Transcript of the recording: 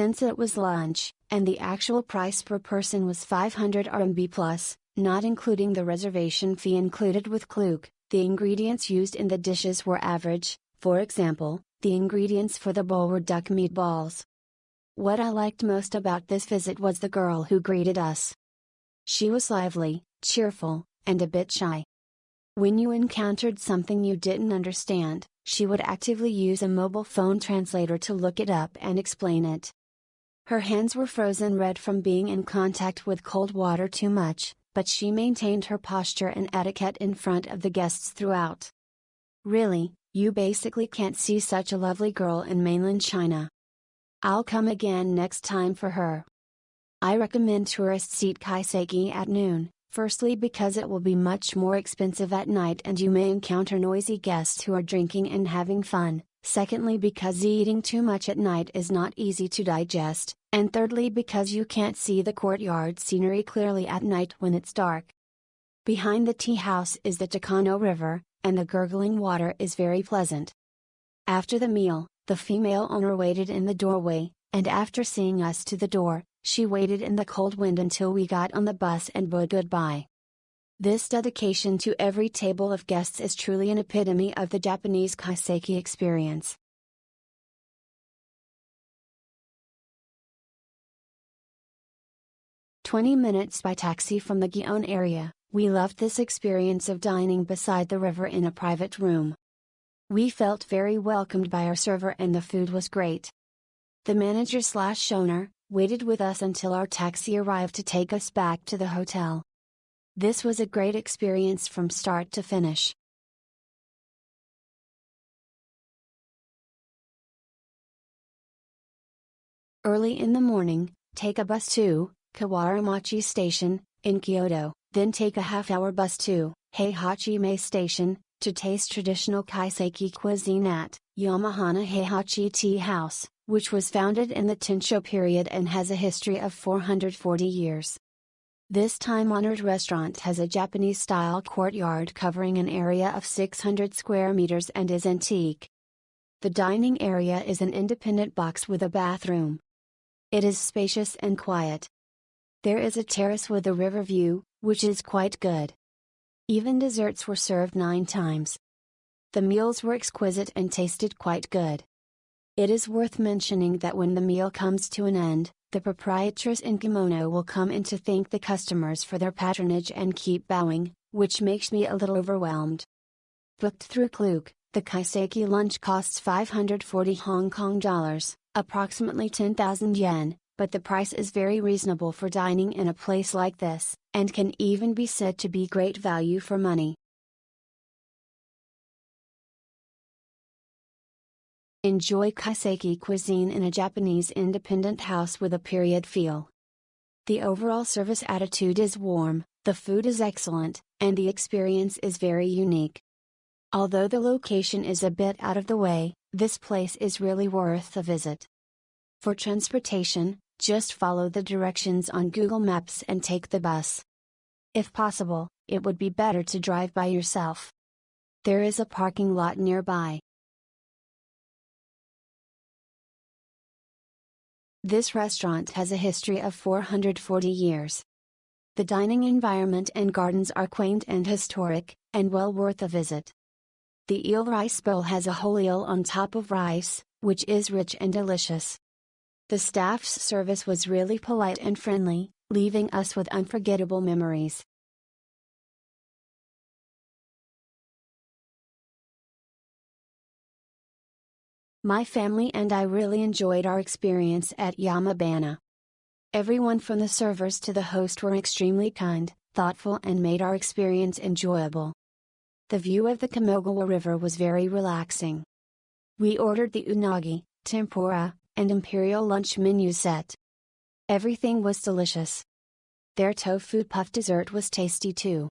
Since it was lunch, and the actual price per person was 500 RMB plus, not including the reservation fee included with Klook, the ingredients used in the dishes were average. For example, the ingredients for the bowl were duck meatballs. What I liked most about this visit was the girl who greeted us. She was lively, cheerful, and a bit shy. When you encountered something you didn't understand, she would actively use a mobile phone translator to look it up and explain it. Her hands were frozen red from being in contact with cold water too much, but she maintained her posture and etiquette in front of the guests throughout. Really, you basically can't see such a lovely girl in mainland China. I'll come again next time for her. I recommend tourists eat Kaiseki at noon, firstly because it will be much more expensive at night and you may encounter noisy guests who are drinking and having fun, secondly because eating too much at night is not easy to digest, and thirdly because you can't see the courtyard scenery clearly at night when it's dark. Behind the tea house is the Takano River, and the gurgling water is very pleasant. After the meal, the female owner waited in the doorway, and after seeing us to the door, she waited in the cold wind until we got on the bus and bowed goodbye. This dedication to every table of guests is truly an epitome of the Japanese Kaiseki experience. "20 minutes by taxi from the Gion area, we loved this experience of dining beside the river in a private room. We felt very welcomed by our server and the food was great. The manager/owner waited with us until our taxi arrived to take us back to the hotel. This was a great experience from start to finish." Early in the morning, take a bus to Kawaramachi Station, in Kyoto, then take a half-hour bus to Heihachidiya Station, to taste traditional Kaiseki cuisine at Yamabana Heihachidiya Tea House, which was founded in the Tensho period and has a history of 440 years. This time-honored restaurant has a Japanese-style courtyard covering an area of 600 square meters and is antique. The dining area is an independent box with a bathroom. It is spacious and quiet. There is a terrace with a river view, which is quite good. Even desserts were served 9 times. The meals were exquisite and tasted quite good. It is worth mentioning that when the meal comes to an end, the proprietress in kimono will come in to thank the customers for their patronage and keep bowing, which makes me a little overwhelmed. Booked through Klook, the Kaiseki lunch costs 540 Hong Kong dollars, approximately 10,000 yen, but the price is very reasonable for dining in a place like this, and can even be said to be great value for money. Enjoy Kaiseki cuisine in a Japanese independent house with a period feel. The overall service attitude is warm, the food is excellent, and the experience is very unique. Although the location is a bit out of the way, this place is really worth a visit. For transportation, just follow the directions on Google Maps and take the bus. If possible, it would be better to drive by yourself. There is a parking lot nearby. This restaurant has a history of 440 years. The dining environment and gardens are quaint and historic, and well worth a visit. The eel rice bowl has a whole eel on top of rice, which is rich and delicious. The staff's service was really polite and friendly, leaving us with unforgettable memories. My family and I really enjoyed our experience at Yamabana. Everyone from the servers to the host were extremely kind, thoughtful and made our experience enjoyable. The view of the Kamogawa River was very relaxing. We ordered the unagi, tempura, and imperial lunch menu set. Everything was delicious. Their tofu puff dessert was tasty too.